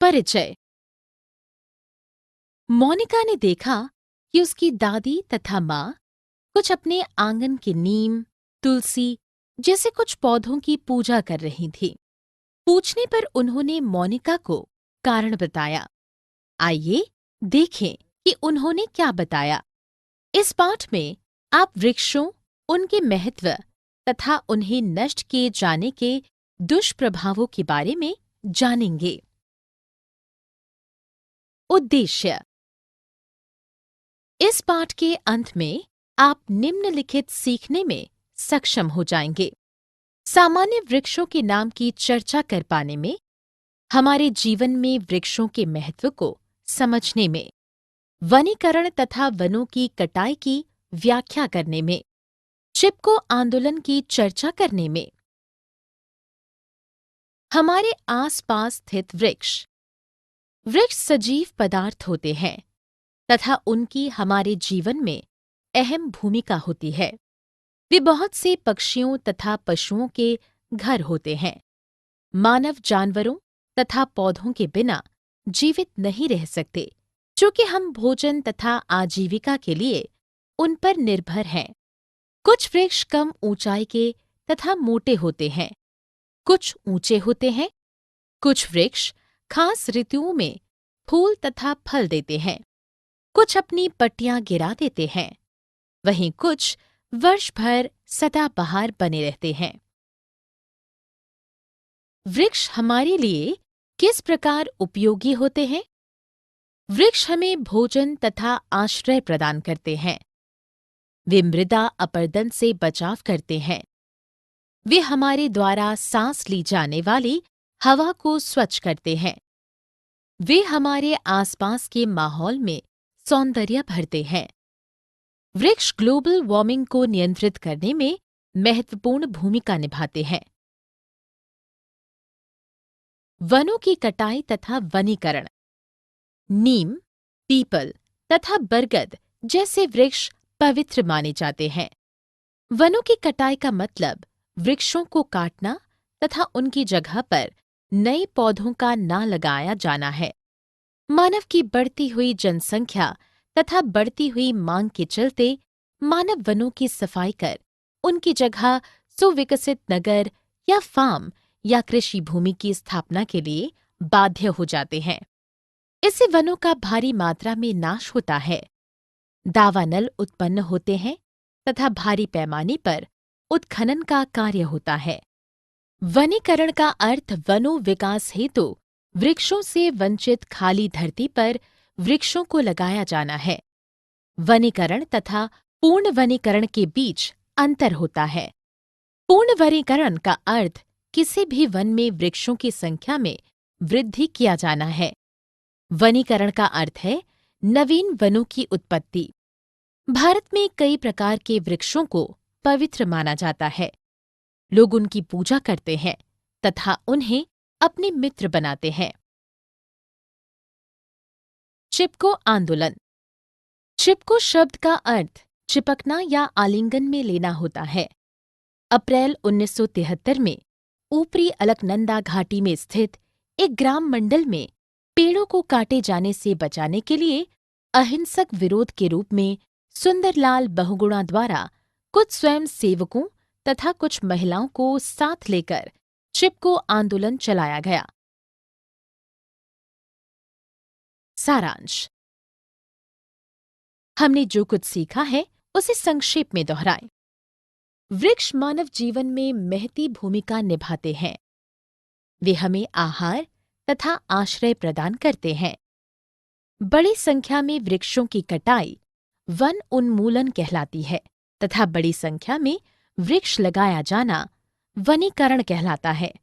परिचय। मोनिका ने देखा कि उसकी दादी तथा माँ कुछ अपने आंगन के नीम, तुलसी जैसे कुछ पौधों की पूजा कर रही थी। पूछने पर उन्होंने मोनिका को कारण बताया। आइए देखें कि उन्होंने क्या बताया। इस पाठ में आप वृक्षों, उनके महत्व तथा उन्हें नष्ट किए जाने के दुष्प्रभावों के बारे में जानेंगे। उद्देश्य। इस पाठ के अंत में आप निम्नलिखित सीखने में सक्षम हो जाएंगे। सामान्य वृक्षों के नाम की चर्चा कर पाने में, हमारे जीवन में वृक्षों के महत्व को समझने में, वनीकरण तथा वनों की कटाई की व्याख्या करने में, चिपको आंदोलन की चर्चा करने में। हमारे आसपास स्थित वृक्ष। वृक्ष सजीव पदार्थ होते हैं तथा उनकी हमारे जीवन में अहम भूमिका होती है। वे बहुत से पक्षियों तथा पशुओं के घर होते हैं। मानव जानवरों तथा पौधों के बिना जीवित नहीं रह सकते, चूँकि हम भोजन तथा आजीविका के लिए उन पर निर्भर हैं। कुछ वृक्ष कम ऊंचाई के तथा मोटे होते हैं, कुछ ऊंचे होते हैं। कुछ वृक्ष खास ऋतुओं में फूल तथा फल देते हैं, कुछ अपनी पत्तियां गिरा देते हैं, वहीं कुछ वर्ष भर सदाबहार बने रहते हैं। वृक्ष हमारे लिए किस प्रकार उपयोगी होते हैं? वृक्ष हमें भोजन तथा आश्रय प्रदान करते हैं। वे मृदा अपरदन से बचाव करते हैं। वे हमारे द्वारा सांस ली जाने वाली हवा को स्वच्छ करते हैं। वे हमारे आसपास के माहौल में सौंदर्य भरते हैं। वृक्ष ग्लोबल वार्मिंग को नियंत्रित करने में महत्वपूर्ण भूमिका निभाते हैं। वनों की कटाई तथा वनीकरण। नीम, पीपल तथा बरगद जैसे वृक्ष पवित्र माने जाते हैं। वनों की कटाई का मतलब वृक्षों को काटना तथा उनकी जगह पर नए पौधों का न लगाया जाना है। मानव की बढ़ती हुई जनसंख्या तथा बढ़ती हुई मांग के चलते मानव वनों की सफाई कर उनकी जगह सुविकसित नगर या फार्म या कृषि भूमि की स्थापना के लिए बाध्य हो जाते हैं। इससे वनों का भारी मात्रा में नाश होता है। दावानल उत्पन्न होते हैं तथा भारी पैमाने पर उत्खनन का कार्य होता है। वनीकरण का अर्थ वनों विकास हेतु वृक्षों से वंचित खाली धरती पर वृक्षों को लगाया जाना है। वनीकरण तथा पूर्ण वनीकरण के बीच अंतर होता है। पूर्ण वनीकरण का अर्थ किसी भी वन में वृक्षों की संख्या में वृद्धि किया जाना है। वनीकरण का अर्थ है नवीन वनों की उत्पत्ति। भारत में कई प्रकार के वृक्षों को पवित्र माना जाता है। लोग उनकी पूजा करते हैं तथा उन्हें अपने मित्र बनाते हैं। चिपको आंदोलन। चिपको शब्द का अर्थ चिपकना या आलिंगन में लेना होता है। अप्रैल 1973 में ऊपरी अलकनंदा घाटी में स्थित एक ग्राम मंडल में पेड़ों को काटे जाने से बचाने के लिए अहिंसक विरोध के रूप में सुंदरलाल बहुगुणा द्वारा कुछ स्वयं सेवकों तथा कुछ महिलाओं को साथ लेकर चिपको आंदोलन चलाया गया। सारांश। हमने जो कुछ सीखा है उसे संक्षेप में दोहराएं। वृक्ष मानव जीवन में महती भूमिका निभाते हैं। वे हमें आहार तथा आश्रय प्रदान करते हैं। बड़ी संख्या में वृक्षों की कटाई वन उन्मूलन कहलाती है तथा बड़ी संख्या में वृक्ष लगाया जाना वनीकरण कहलाता है।